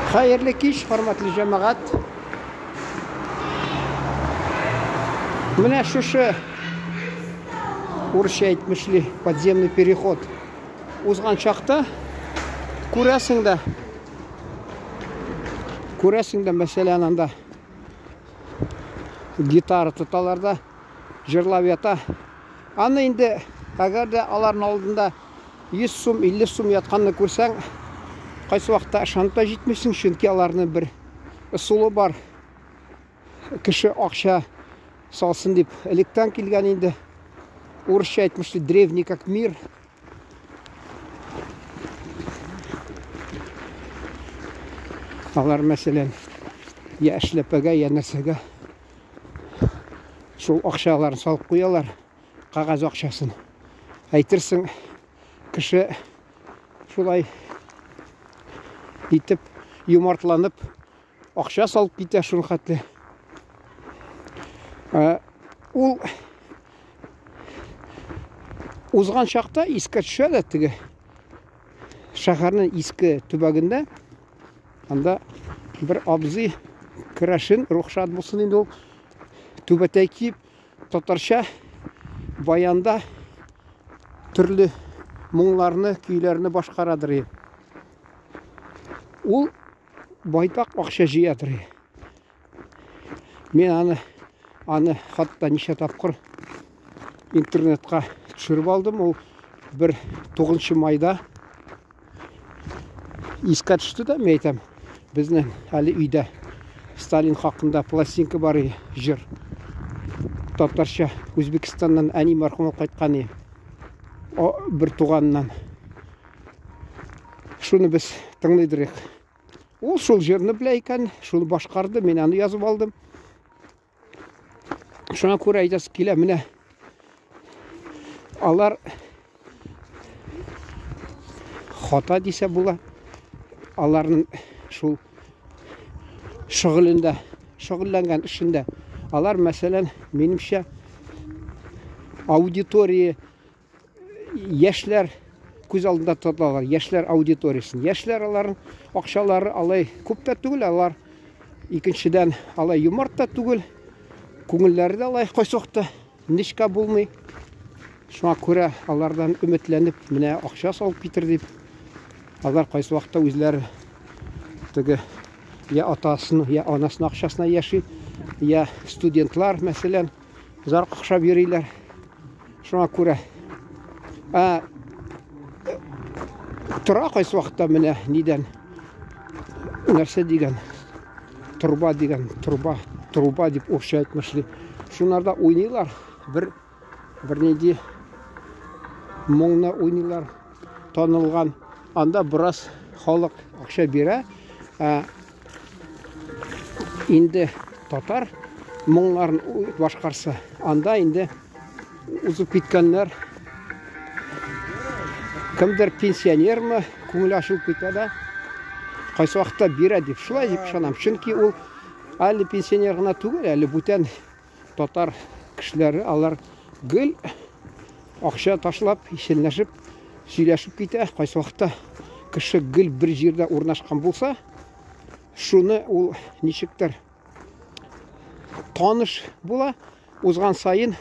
Xayrli kech, hurmatli jamoat. Mana shu o'risha aytmishli podzemный переход uzgan chaqda ko'rasingda masalan anda gitara tutalarda jırlab yata. Ana endi agarda alarning oldinda 100 so'm, 50 so'm yatganini ko'rsang, qaysi vaqtda ishonib jetmaysan, chunki alarning bir usuli bor. Kishi oqsha solsin deb elekdan kelgan endi. O'risha aytmishdi, древний как мир. Alar masalan ya ishlapaga, ya narsaga şol oqshalarni solib qo'yalar, qog'oz oqshasin. Aytirsin, kishi shulay yetib, yumortlanib, oqsha solib ketadi shuni xatli. Ул uzgan chaqda iska tushadi tigi. Shaharning iski tubagida anda bir abzi kirashin ruxsat bo'lsin endi u tubatay kiyib Tatarcha bayanda turli muңларны, kuylarni boshqaradir. Ул байтак акча жыядыр. Мен аны хатта ничә тапкыр интернетка төшереп алдым. Ул bir 9 майда искә төште да, мен әйтәм, безнең әле өйдә Сталин хакында пластинка бар, җыр. Татарча Үзбекстаннан әни мәрхүм кайткан. O bir туганнан. Шуны без тыңлыйдык. Ул шул җырны белә икән, шуны башкарды, мен аны язып алдым. Шуңа күрә әйтәсе килә, менә алар хата дисә була. Аларның шул шөгыльләнгән эшендә. Алар мәсәлән, минемчә аудитория яшьләр күз алдында тоталар, яшьләр аудиториясын. Яшьләр аларның акчалары алай күп тә түгел, алар икенчедән алай юморт та түгел. Күңелләре дә алай кайсыкта ничка булмый. Шуңа күрә алардан өметләнеп, менә акча салып китер дип, алар кайсы вакытта үзләре теге я атасын, я анасын акчасына яши, я студентлар мәсәлән зар акча бириләр. Шуңа күрә тора кайсы вакытта менә нидән нәрсә дигән труба дип орысча әйтмешли. Шунарда уйныйлар, bir нинди моңны уйныйлар, танылган. Анда бераз халык акча бирә. Инде татар моңларын башкарса, анда инде узып киткәннәр кемдер пенсионермы, күңел ачылып китә дә, кайсы вакытта бирә дип шулай дип ышанам. Чөнки ул әле пенсионер гына түгел, әле бүтән татар кешеләре алар гел акча ташлап, ишелнәшеп, сөйләшеп китә. Кайсы вакытта кеше гел бер җирдә урнашкан булса, шуны ул ничектер таныш була, узган сайын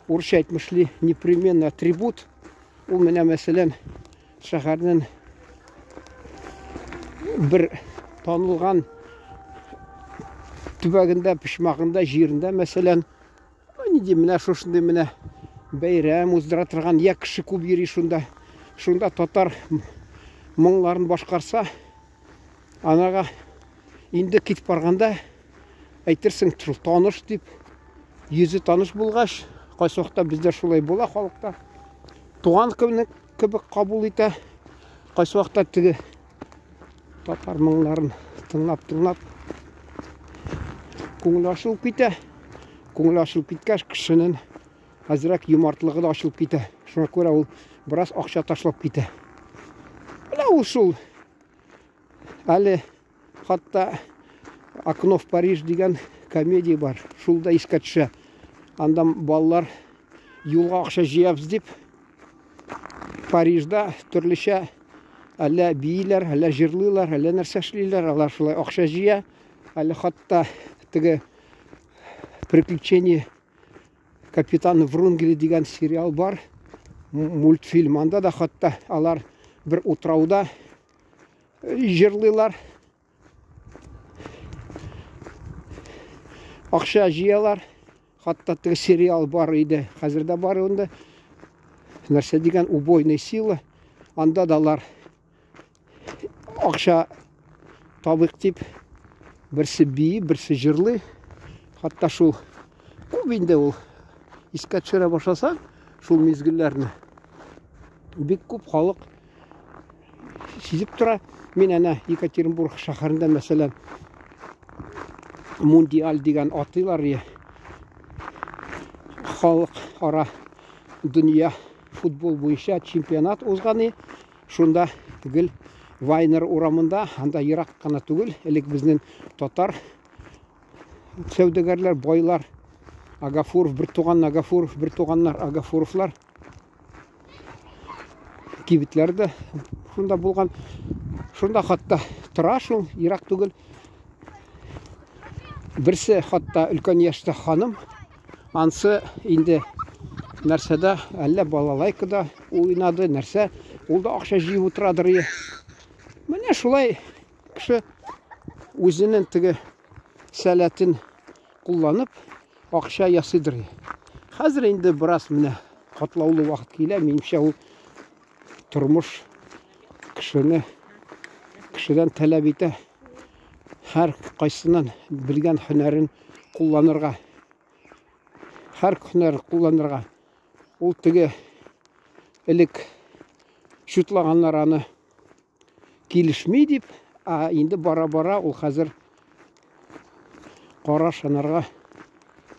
урысча әйтмешли непременно атрибут. Ул менә мәсәлән шәһәрнең bir танылган төбәгендә, пишмагында, җирендә мәсәлән, нинди менә шушындый менә бәйрәм уздыра торган я кеше күп йөри шунда. Шунда татар моңларын башкарса, анага инде китеп барганда әйтерсең таныш дип, йөзе таныш булгач, кайсы вакытта бездә шулай була халыкта. Туган кебек кабул итә. Кайсы вакытта теге татар моңларын тыңлап күңел ачылып китә. Күңел ачылып киткәч, кешенең азрак юмортлыгы да ачылып китә. Шуңа күрә ул бераз акча ташлап китә. Менә ул шул. Әле хатта Окно в Париж дигән комедия бар. Шулда искә төшә. Анда балалар юлга акча җыябыз дип Парижда төрлечә әллә бийләр, әллә җырлыйлар, әллә нәрсә эшлиләр, алар шулай акча җыя. Әле хатта теге «Приключения капитана Врунгеля» дигән сериал бар, мультфильм. Анда да хатта алар бер утрауда җырлыйлар, акча җыялар. Хатта теге сериал бар иде, хәзер дә бар инде. Нәрсә дигән «Убойная сила». Анда да алар акча табык дип, берсе бии, берсе җырлый. Хатта шул күп инде ул искә төшерә башласаң, шул мизгелләрне бик күп халык сизеп тора. Мин әнә Екатеринбург шәһәрендә, мәсәлән, Мундиаль дигән атыйлар, халык ара дөнья футбол буенча чемпионат узган. Шунда түгел Вайнер урамында, анда ерак кына түгел, элек безнең татар сәүдәгәрләр, байлар, Агафуров, бер туган Агафуров, бер туганнар Агафуровлар кибетләрдә шунда булган. Шунда хатта тора шул, ерак түгел. Берсе хатта өлкән яшьтә ханым, ансы инде нәрсәдә, әллә балалайкада уйнады, нәрсә, ул да акча җыеп утырадыр. Менә шулай кеше үзенең теге сәләтен кулланып акча ясыйдыр. Хәзер инде бераз менә катлаулы вакыт килә, минемчә ул тормыш кешедән таләп итә. Һәр кайсыннан белгән һөнәрен кулланырга. Һәр һөнәрен кулланырга. Ул теге элек шутлаганнар аны килешми дип, инде бара-бара ул хәзер кара шанарга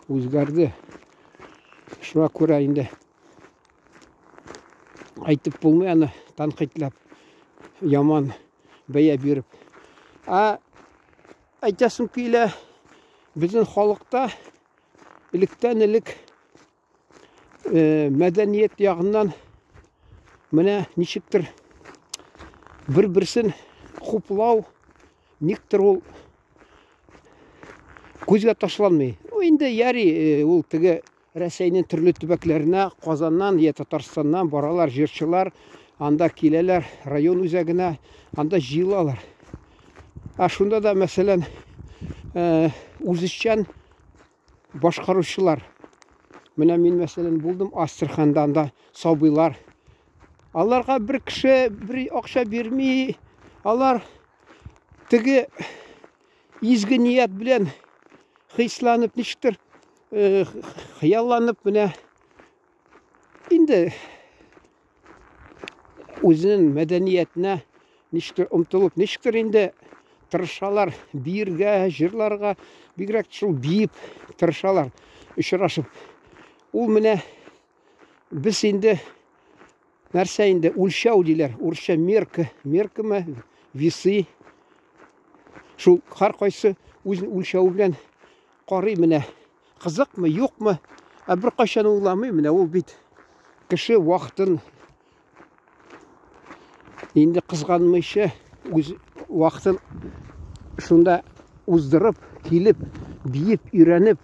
үзгәрде. Шуңа күрә инде әйтеп булмый аны танкыйтьләп, яман бәя биреп. Әйтәсем килә, безнең халыкта электән элек мәдәният ягыннан менә ничектер бер-берсен хуплау, никтер ул күзгә ташланмый. Инде яри, ул теге Рәсәйнең төрле төбәкләренә, Казаннан, Татарстаннан баралар, җырчылар, анда киләләр, район үзәгенә, анда җыелалар. Шунда да, мәсәлән, үзешчән башкаручылар. Менә мин, мәсәлән, булдым Астраханда, анда сабыйлар. Аларга бер кеше бер акча бирми, алар теге изге ният белән хысланып, ничектер хыялланып, менә инде үзенең мәдәниятенә ничектер омтылып, ничектер инде тырышалар биергә, җырларга, бигрәк шул биеп тырышалар, очрашып. Ул менә без инде нәрсә инде үлчәү диләр, урысча меркеме, весы. Шул һәр кайсы үзен үлчәү белән карый, менә кызыкмы, юкмы, бер кайчан уйламый. Менә ул бит кеше вакытын инде кызганмыйча, үз вакытын шунда уздырып, килеп, биеп, өйрәнеп,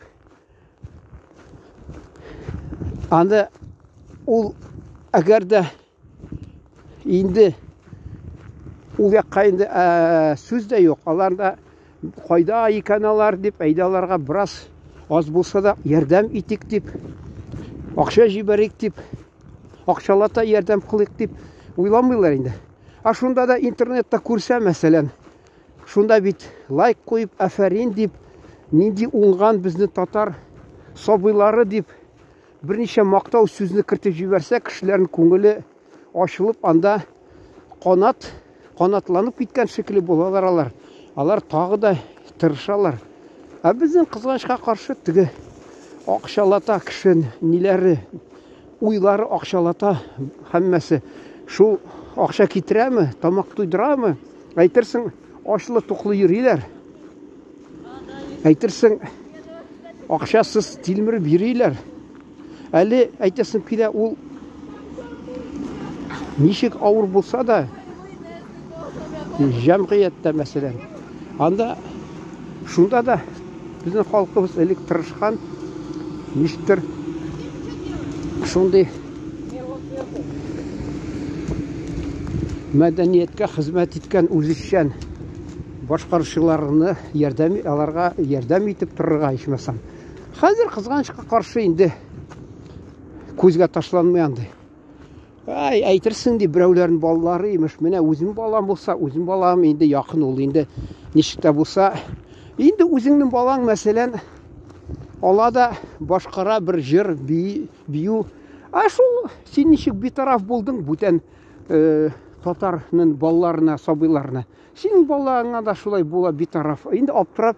анда ул әгәр дә инде ул якка инде сүз дә юк, аларда кайда икән алар дип, әйдәләргә бераз аз булса да ярдәм итик дип, акча җибәрик дип, акчалата ярдәм кылыйк дип уйламыйлар инде. Шунда да интернетта күрсә, мәсәлән, шунда бит лайк куеп, афәрин дип, нинди уңган безне татар сабыйлары дип, берничә мактау сүзне кертеп җибәрсә, кешеләрнең күңеле ачылып, анда канатланып киткән шикелле булалар алар. Алар тагы да тырышалар. Безнең кызганычка каршы теге акчалата кешенең ниләре, уйлары акчалата, һәммәсе шул акча китерәме, тамак туйдырамы? Әйтерсең, ачлы туклы йөриләр. Әйтерсең, акчасыз тилмереп йөриләр. Әле әйтәсем килә, ул ничек авыр булса да, Жәмғиятта мәселен. Анда шунда да біздің халқымыз элек тырышқан, ничектер шундай мәдәниятка хезмәт иткән үзешчән башкаручыларны аларга ярдәм итеп торырга ичмәсәм. Хәзер кызганычка каршы инде күзгә ташланмый андый. Әйтерсең ди берәүләрнең балалары имеш, менә үзем балам булса, үзем балам инде якын ул инде ничек тә булса, инде үзеңнең балаң мәсәлән алада башкара бер җыр бию. Шул син ничек битараф булдың бүтән татарның балаларына, сабыйларына. Синең балаңа да шулай була битараф. Инде аптырап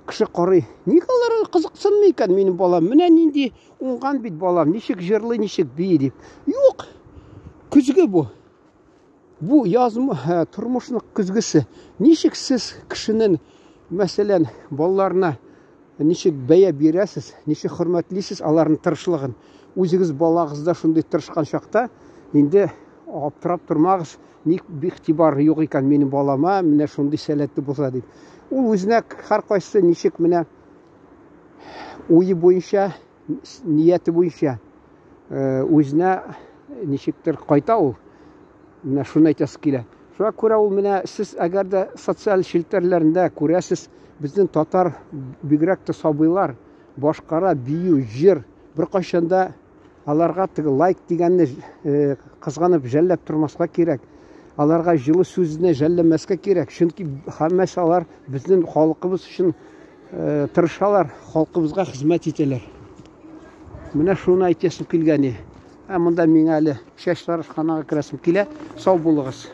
кеше карый. Ник алар кызыксынмый икән минем балам? Менә нинди уңган бит балам, ничек җырлый, ничек бии дип. Юк. Күзге бу. Бу язмы тормышның күзгесе. Ничек сез кешенең мәсәлән балаларына ничек бәя бирәсез, ничек хөрмәтлисез аларның тырышлыгын. Үзегез балагызда шундый тырышкан чакта инде аптырап тормагыз, ник игътибар юк икән минем балама, менә шундый сәләтле булса дип. Ул үзенә һәркайсы ничек менә уе буенча, нияте буенча үзенә ничектер кайта ул. Менә шуны әйтәсе килә. Шуңа күрә ул менә сез әгәр дә социаль челтәрләрендә күрәсез, безнең татар бигрәк тә сабыйлар башкара бию, җыр, бер кайчанда аларга теге лайк дигәнне кызганып жәлләп тормаска кирәк. Аларга җылы сүзне жәлләмәскә кирәк. Чөнки һәммәсе алар безнең халкыбыз өчен тырышалар, халкыбызга хезмәт итәләр. Менә шуны әйтәсем килгән. Монда миңа әле чәчләр ханага керәсем килә. Сау булыгыз.